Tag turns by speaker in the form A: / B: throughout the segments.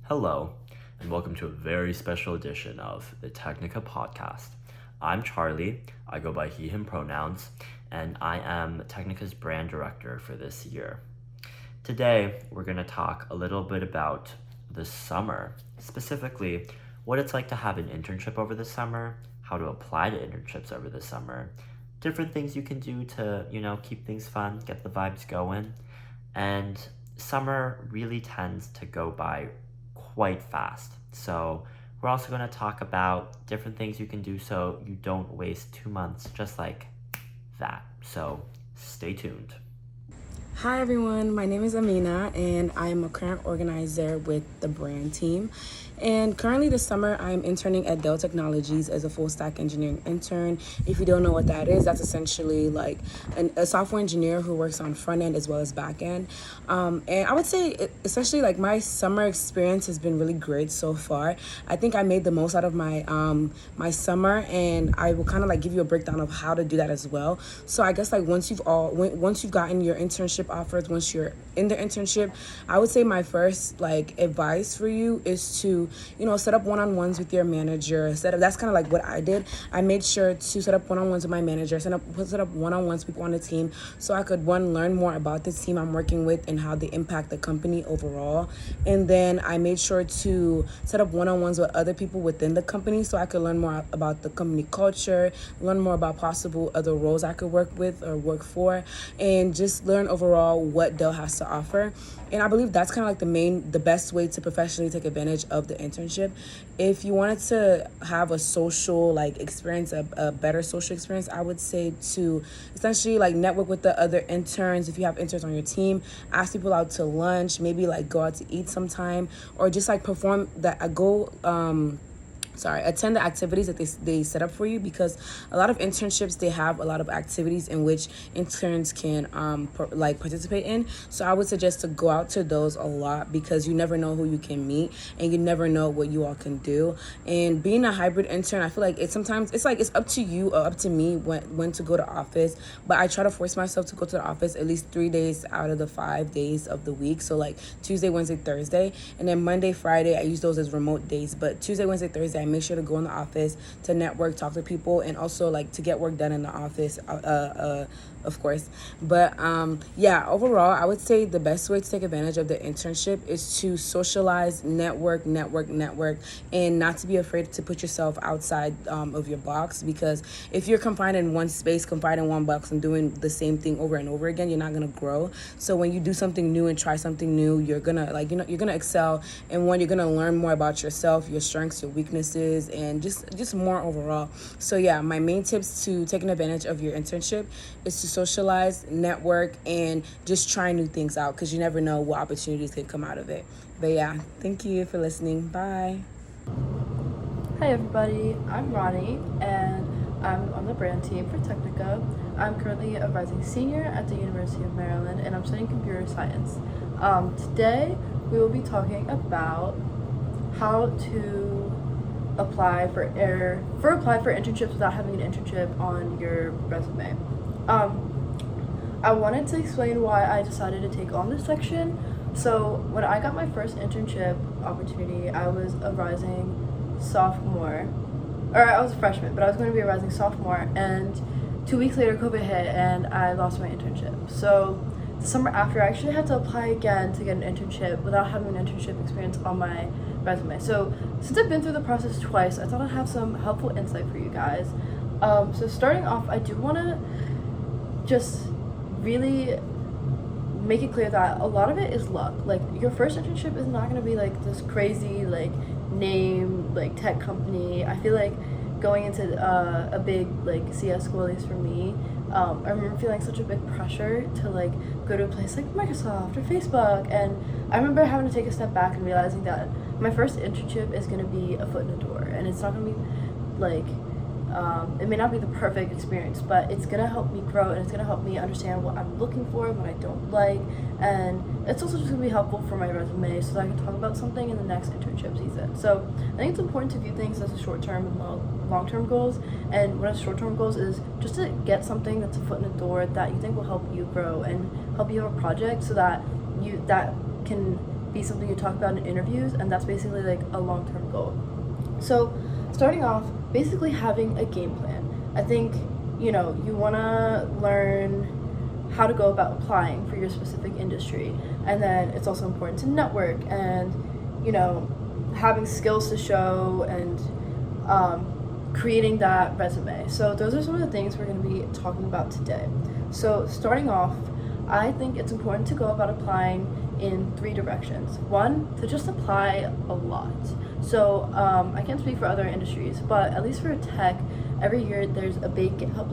A: Hello, and welcome to a very special edition of the TechniPodcast. I'm Charlie, I go by he, him pronouns, and I am Technica's brand director for this year. Today, we're going to talk a little bit about the summer, specifically what it's like to have an internship over the summer, how to apply to internships over the summer, different things you can do to, keep things fun, get the vibes going, and summer really tends to go by quite fast. So we're also going to talk about different things you can do so you don't waste 2 months just like that. So stay tuned.
B: Hi everyone, my name is Amina and I am a current organizer with the brand team. And currently this summer I'm interning at Dell Technologies as a full stack engineering intern. If you don't know what that is, that's essentially like a software engineer who works on front end as well as back end. And I would say essentially like my summer experience has been really great so far. I think I made the most out of my my summer, and I will kind of like give you a breakdown of how to do that as well. So I guess like once you've gotten your internship offers, once you're in the internship, I would say my first like advice for you is to set up one-on-ones with your manager. That's kind of like what I did. I made sure to set up one-on-ones with my manager, set up one-on-ones with people on the team, so I could learn more about the team I'm working with and how they impact the company overall. And then I made sure to set up one-on-ones with other people within the company so I could learn more about the company culture, learn more about possible other roles I could work with or work for, and just learn overall what Dell has to offer. And I believe that's kind of like the best way to professionally take advantage of the internship. If you wanted to have a social like experience, a better social experience, I would say to essentially like network with the other interns. If you have interns on your team, ask people out to lunch, maybe like go out to eat sometime, or just like attend the activities that they set up for you, because a lot of internships, they have a lot of activities in which interns can participate in. So I would suggest to go out to those a lot, because you never know who you can meet and you never know what you all can do. And being a hybrid intern, I feel like it's up to you or up to me when to go to office, but I try to force myself to go to the office at least 3 days out of the 5 days of the week. So like Tuesday, Wednesday, Thursday, and then Monday, Friday, I use those as remote days. But Tuesday, Wednesday, Thursday, I make sure to go in the office to network, talk to people, and also like to get work done in the office, of course. But overall, I would say the best way to take advantage of the internship is to socialize, network, and not to be afraid to put yourself outside of your box, because if you're confined in one space, confined in one box, and doing the same thing over and over again, you're not gonna grow. So when you do something new and try something new, you're gonna excel, and you're gonna learn more about yourself, your strengths, your weaknesses, and just more overall. So yeah, my main tips to taking advantage of your internship is to socialize, network, and just try new things out, because you never know what opportunities could come out of it. But yeah, thank you for listening. Bye.
C: Hi everybody, I'm Ronnie and I'm on the brand team for Technica. I'm currently a rising senior at the University of Maryland and I'm studying computer science. Today we will be talking about how to apply for internships without having an internship on your resume. I wanted to explain why I decided to take on this section. So when I got my first internship opportunity, I was a rising sophomore, or I was a freshman, but I was going to be a rising sophomore, and 2 weeks later COVID hit and I lost my internship. So the summer after, I actually had to apply again to get an internship without having an internship experience on my resume. So since I've been through the process twice, I thought I'd have some helpful insight for you guys. So starting off, I do want to just really make it clear that a lot of it is luck. Like, your first internship is not going to be like this crazy like name like tech company. I feel like going into a big like CS school, at least for me, I remember feeling such a big pressure to like go to a place like Microsoft or Facebook, and I remember having to take a step back and realizing that my first internship is going to be a foot in the door, and it's not going to be like it may not be the perfect experience, but it's going to help me grow, and it's going to help me understand what I'm looking for, what I don't like, and it's also just going to be helpful for my resume so that I can talk about something in the next internship season. So I think it's important to view things as a short-term and long-term goals, and one of the short-term goals is just to get something that's a foot in the door that you think will help you grow and help you have a project so that can be something you talk about in interviews, and that's basically like a long-term goal. So starting off, basically having a game plan. I think, you want to learn how to go about applying for your specific industry, and then it's also important to network and, having skills to show and creating that resume. So those are some of the things we're going to be talking about today. So starting off, I think it's important to go about applying in 3 directions. One, to just apply a lot. So I can't speak for other industries, but at least for tech, every year there's a big GitHub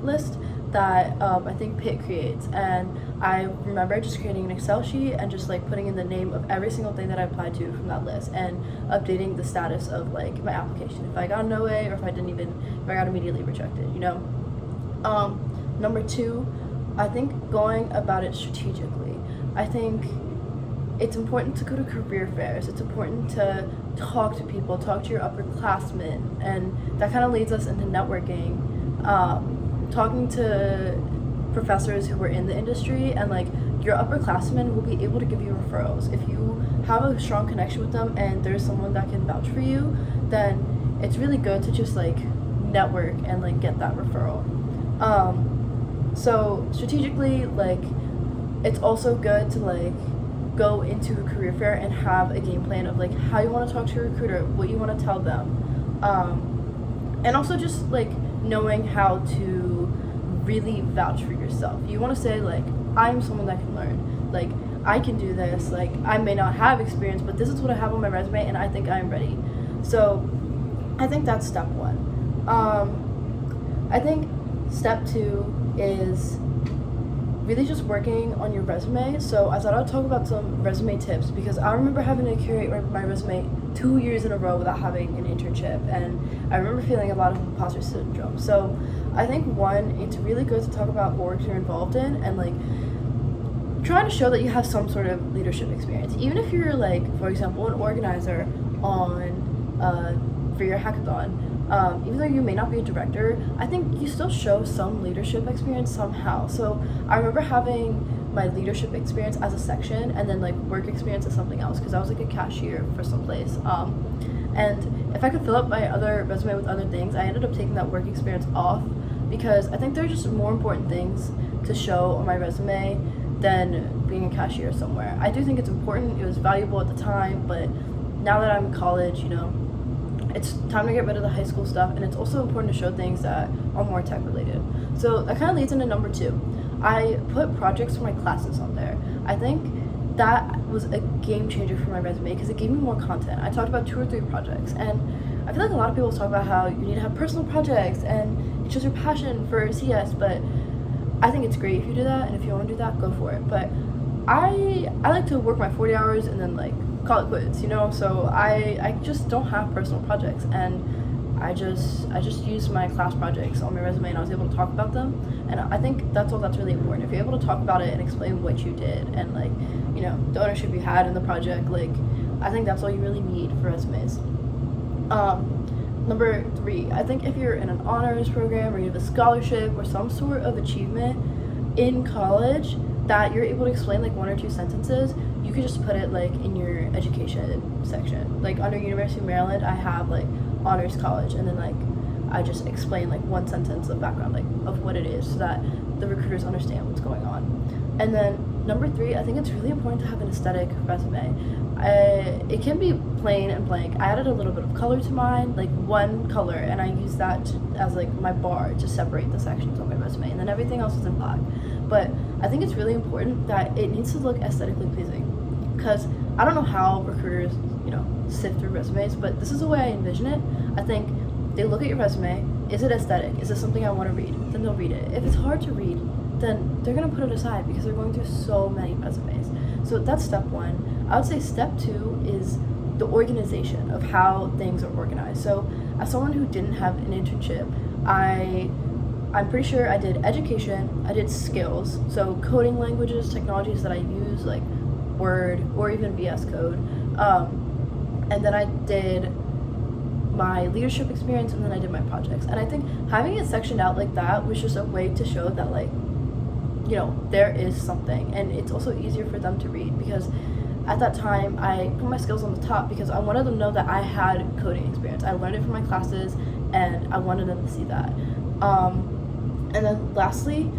C: list that I think Pitt creates, and I remember just creating an Excel sheet and just like putting in the name of every single thing that I applied to from that list and updating the status of like my application, if I got an OA or if I got immediately rejected, Number 2, I think going about it strategically. I think it's important to go to career fairs. It's important to talk to people, talk to your upperclassmen, and that kind of leads us into networking. Talking to professors who are in the industry, and like your upperclassmen will be able to give you referrals. If you have a strong connection with them and there's someone that can vouch for you, then it's really good to just like network and like get that referral. So strategically, like it's also good to like go into a career fair and have a game plan of like how you want to talk to your recruiter, what you want to tell them, and also just like knowing how to really vouch for yourself. You want to say like, I'm someone that can learn, like I can do this, like I may not have experience, but this is what I have on my resume and I think I'm ready. So I think that's step 1. I think step 2 is really just working on your resume. So I thought I'd talk about some resume tips, because I remember having to curate my resume 2 years in a row without having an internship, and I remember feeling a lot of imposter syndrome. So I think 1, it's really good to talk about what work you're involved in and like trying to show that you have some sort of leadership experience. Even if you're like, for example, an organizer for your hackathon, even though you may not be a director, I think you still show some leadership experience somehow. So I remember having my leadership experience as a section and then like work experience as something else, because I was like a cashier for some place. And if I could fill up my other resume with other things, I ended up taking that work experience off, because I think there are just more important things to show on my resume than being a cashier somewhere. I do think it's important, it was valuable at the time, but now that I'm in college, it's time to get rid of the high school stuff, and it's also important to show things that are more tech related. So that kind of leads into number 2. I put projects for my classes on there. I think that was a game changer for my resume because it gave me more content. I talked about 2 or 3 projects, and I feel like a lot of people talk about how you need to have personal projects and it shows your passion for CS, but I think it's great if you do that, and if you want to do that, go for it. But I like to work my 40 hours and then like call it quits, so I just don't have personal projects, and I just use my class projects on my resume, and I was able to talk about them, and I think that's really important. If you're able to talk about it and explain what you did and like the ownership you had in the project, like I think that's all you really need for resumes. Number 3, I think if you're in an honors program or you have a scholarship or some sort of achievement in college that you're able to explain like 1 or 2 sentences, you can just put it like in your education section. Like under University of Maryland, I have like honors college, and then like I just explain like 1 sentence of background, like of what it is, so that the recruiters understand what's going on. And then number 3, I think it's really important to have an aesthetic resume. It can be plain and blank. I added a little bit of color to mine, like 1 color, and I use that as like my bar to separate the sections on my resume, and then everything else is in black. But I think it's really important that it needs to look aesthetically pleasing, because I don't know how recruiters, sift through resumes, but this is the way I envision it. I think they look at your resume. Is it aesthetic? Is it something I want to read? Then they'll read it. If it's hard to read, then they're going to put it aside, because they're going through so many resumes. So that's step 1. I would say step 2 is the organization of how things are organized. So as someone who didn't have an internship, I'm pretty sure I did education, I did skills, so coding languages, technologies that I use like Word or even VS Code, and then I did my leadership experience, and then I did my projects. And I think having it sectioned out like that was just a way to show that like there is something, and it's also easier for them to read, because at that time, I put my skills on the top because I wanted them to know that I had coding experience. I learned it from my classes, and I wanted them to see that. And then lastly,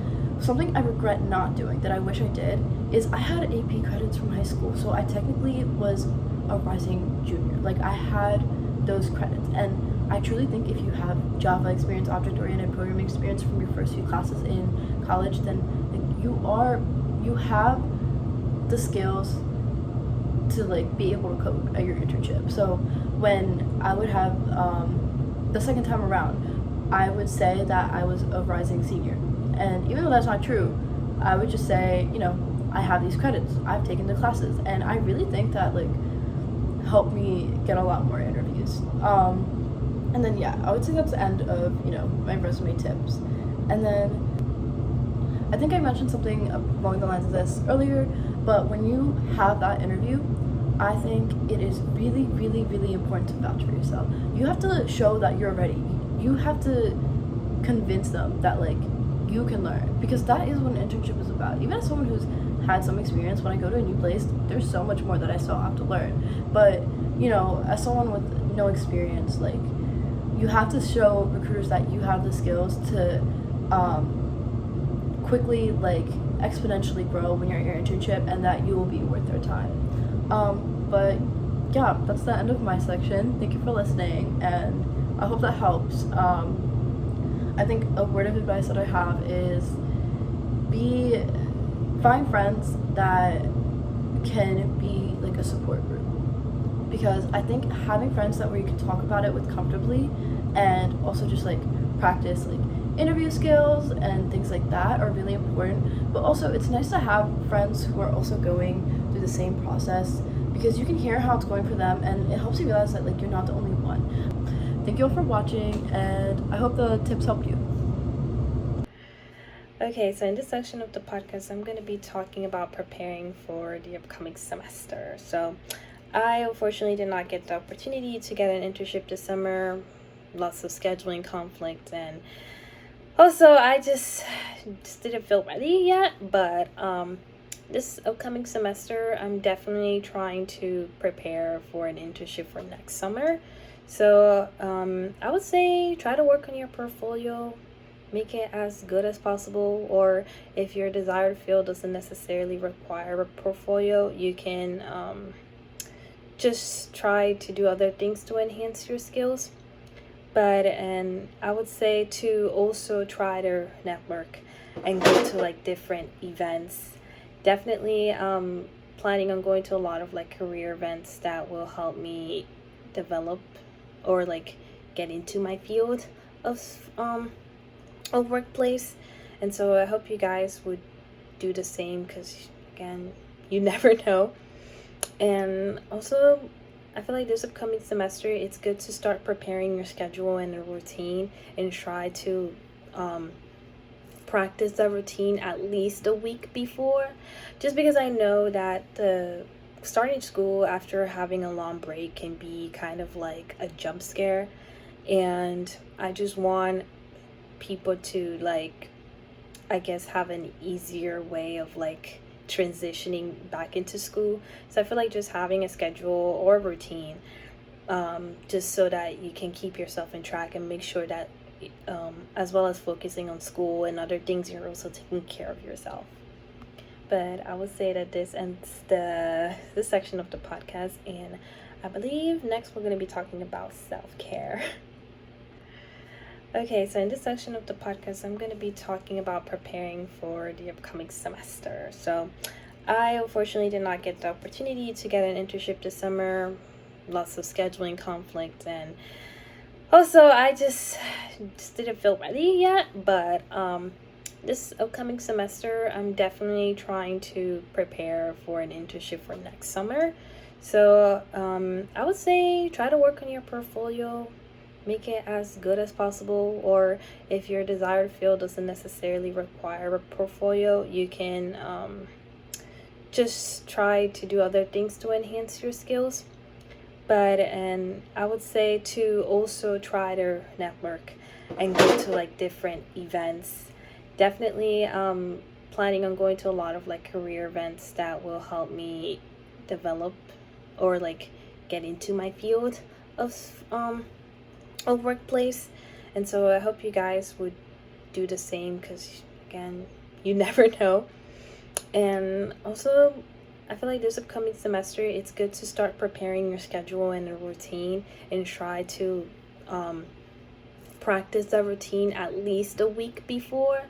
C: something I regret not doing that I wish I did is I had AP credits from high school, so I technically was a rising junior. Like, I had those credits, and I truly think if you have Java experience, object-oriented programming experience from your first few classes in college, then like, you have the skills to like be able to code at your internship. So when I would have the second time around, I would say that I was a rising senior, and even though that's not true, I would just say, I have these credits, I've taken the classes, and I really think that like helped me get a lot more interviews. And then yeah, I would say that's the end of my resume tips. And then I think I mentioned something along the lines of this earlier, but when you have that interview, I think it is really, really, really important to vouch for yourself. You have to show that you're ready. You have to convince them that like you can learn, because that is what an internship is about. Even as someone who's had some experience, when I go to a new place, there's so much more that I still have to learn. But as someone with no experience, like you have to show recruiters that you have the skills to quickly like exponentially grow when you're at your internship, and that you will be worth their time. But yeah, that's the end of my section. Thank you for listening, and I hope that helps. I think a word of advice that I have is find friends that can be like a support group, because I think having friends that where you can talk about it with comfortably, and also just like practice like interview skills and things like that are really important. But also it's nice to have friends who are also going through the same process, because you can hear how it's going for them, and it helps you realize that like you're not the only one. Thank you all for watching, and I hope the tips helped you.
B: Okay, so in this section of the podcast, I'm going to be talking about preparing for the upcoming semester. So I unfortunately did not get the opportunity to get an internship this summer. Lots of scheduling conflict, and also I just didn't feel ready yet. But this upcoming semester, I'm definitely trying to prepare for an internship for next summer. So I would say try to work on your portfolio, make it as good as possible, or if your desired field doesn't necessarily require a portfolio, you can just try to do other things to enhance your skills. And I would say to also try to network and go to like different events. Definitely planning on going to a lot of like career events that will help me develop or like get into my field of workplace. And so I hope you guys would do the same, because again, you never know. And also I feel like this upcoming semester, it's good to start preparing your schedule and a routine, and try to practice the routine at least a week before, just because I know that the starting school after having a long break can be kind of like a jump scare, and I just want people to like, I guess, have an easier way of like transitioning back into school. So I feel like just having a schedule or routine, just so that you can keep yourself in track and make sure that as well as focusing on school and other things, you're also taking care of yourself. But I would say that this ends this section of the podcast, and I believe next we're going to be talking about self-care. Okay, so in this section of the podcast, I'm going to be talking about preparing for the upcoming semester. So I unfortunately did not get the opportunity to get an internship this summer. Lots of scheduling conflict, and also I just didn't feel ready yet. But this upcoming semester, I'm definitely trying to prepare for an internship for next summer. So I would say try to work on your portfolio, make it as good as possible, or if your desired field doesn't necessarily require a portfolio, you can just try to do other things to enhance your skills. And I would say to also try to network and go to like different events. Definitely planning on going to a lot of like career events that will help me
D: develop or like get into my field of workplace. And so I hope you guys would do the same, because again, you never know. And also, I feel like this upcoming semester, it's good to start preparing your schedule and a routine and try to practice the routine at least a week before.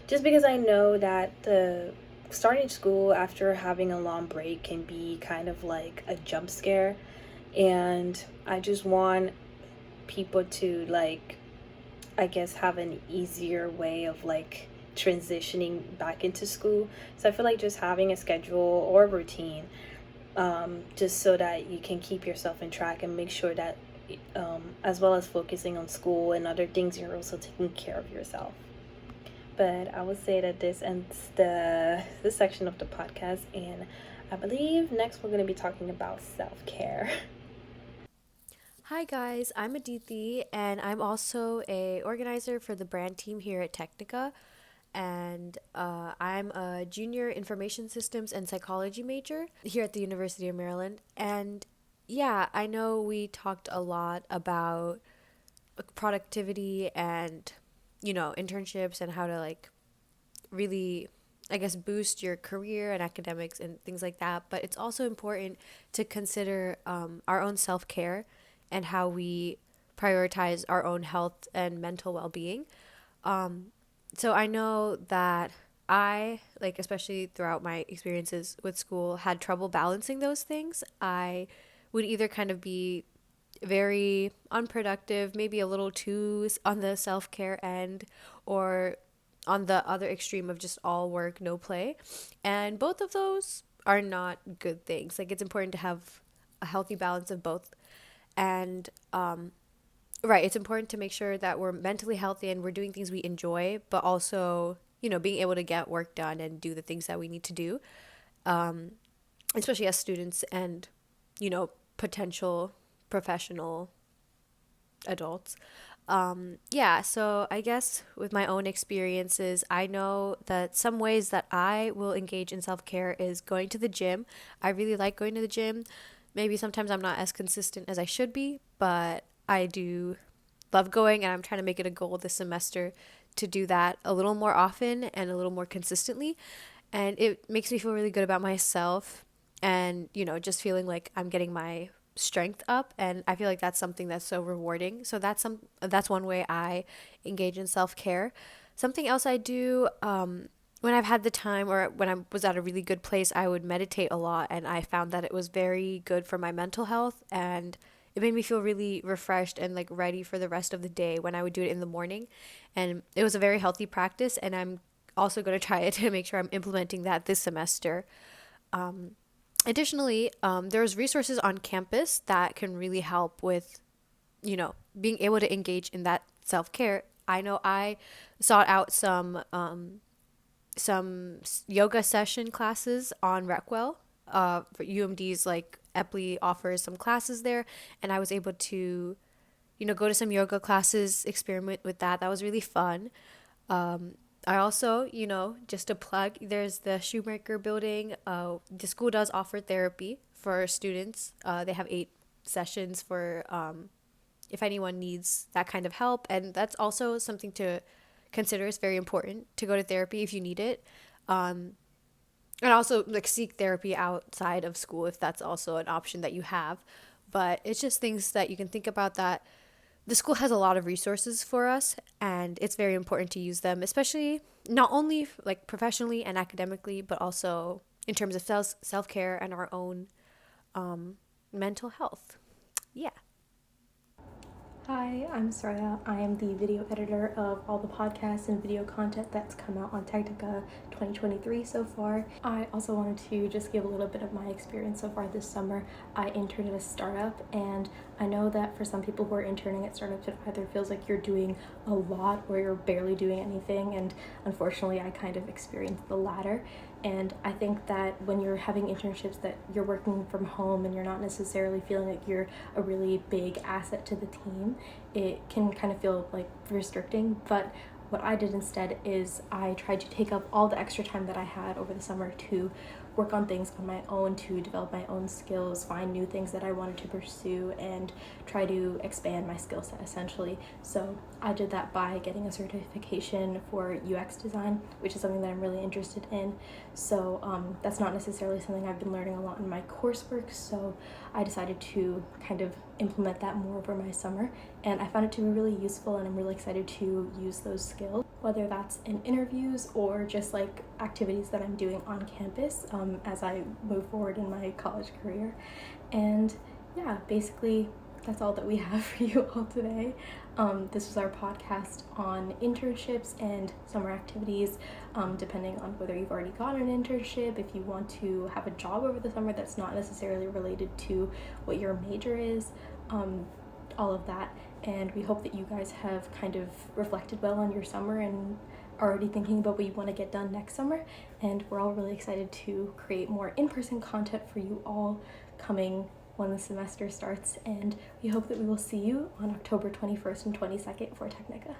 D: Just because I know that the starting school after having a long break can be kind of like a jump scare. And I just want people to, like, I guess, have an easier way of like transitioning back into school. So I feel like just having a schedule or a routine, just so that you can keep yourself in track and make sure that, as well as focusing on school and other things, you're also taking care of yourself. But I would say that this ends this section of the podcast, and I believe next we're going to be talking about self-care.
E: Hi guys, I'm Aditi and I'm also a organizer for the brand team here at Technica, and I'm a junior information systems and psychology major here at the University of Maryland. And yeah, I know we talked a lot about productivity and internships and how to like really, I guess, boost your career and academics and things like that. But it's also important to consider our own self care and how we prioritize our own health and mental well being. So I know that I, like, especially throughout my experiences with school, had trouble balancing those things. I would either kind of be very unproductive, maybe a little too on the self care end, or on the other extreme of just all work, no play. And both of those are not good things. Like, it's important to have a healthy balance of both. And, right, it's important to make sure that we're mentally healthy and we're doing things we enjoy, but also, being able to get work done and do the things that we need to do, especially as students and, potential professional adults. Yeah, so I guess with my own experiences, I know that some ways that I will engage in self care is going to the gym. I really like going to the gym. Maybe sometimes I'm not as consistent as I should be, but I do love going, and I'm trying to make it a goal this semester to do that a little more often and a little more consistently. And it makes me feel really good about myself and, just feeling like I'm getting my strength up, and I feel like that's something that's so rewarding. So that's one way I engage in self-care. Something else I do, when I've had the time or when I was at a really good place, I would meditate a lot, and I found that it was very good for my mental health, and it made me feel really refreshed and like ready for the rest of the day when I would do it in the morning. And it was a very healthy practice, and I'm also going to try it to make sure I'm implementing that this semester. Additionally, there's resources on campus that can really help with, being able to engage in that self-care. I know I sought out some yoga session classes on Recwell. For UMD's, like, Epley offers some classes there, and I was able to, go to some yoga classes, experiment with that. That was really fun. I also, just a plug, there's the Shoemaker building. The school does offer therapy for students. They have 8 sessions for if anyone needs that kind of help. And that's also something to consider. It's very important to go to therapy if you need it. And also, like, seek therapy outside of school if that's also an option that you have. But it's just things that you can think about, that the school has a lot of resources for us, and it's very important to use them, especially not only like professionally and academically, but also in terms of self-care and our own mental health. Yeah.
F: Hi, I'm Soraya. I am the video editor of all the podcasts and video content that's come out on Technica 2023 so far. I also wanted to just give a little bit of my experience so far this summer. I interned at a startup, and I know that for some people who are interning at startups, it either feels like you're doing a lot or you're barely doing anything, and unfortunately I kind of experienced the latter. And I think that when you're having internships that you're working from home and you're not necessarily feeling like you're a really big asset to the team, it can kind of feel like restricting. But what I did instead is I tried to take up all the extra time that I had over the summer to work on things on my own to develop my own skills, find new things that I wanted to pursue, and try to expand my skill set essentially. So I did that by getting a certification for UX design, which is something that I'm really interested in. So that's not necessarily something I've been learning a lot in my coursework, so I decided to kind of implement that more over my summer, and I found it to be really useful, and I'm really excited to use those skills, whether that's in interviews or just like activities that I'm doing on campus as I move forward in my college career. And yeah, basically that's all that we have for you all today. This was our podcast on internships and summer activities, depending on whether you've already got an internship, if you want to have a job over the summer that's not necessarily related to what your major is, all of that. And we hope that you guys have kind of reflected well on your summer and are already thinking about what you want to get done next summer. And we're all really excited to create more in-person content for you all coming when the semester starts, and we hope that we will see you on October 21st and 22nd for Technica.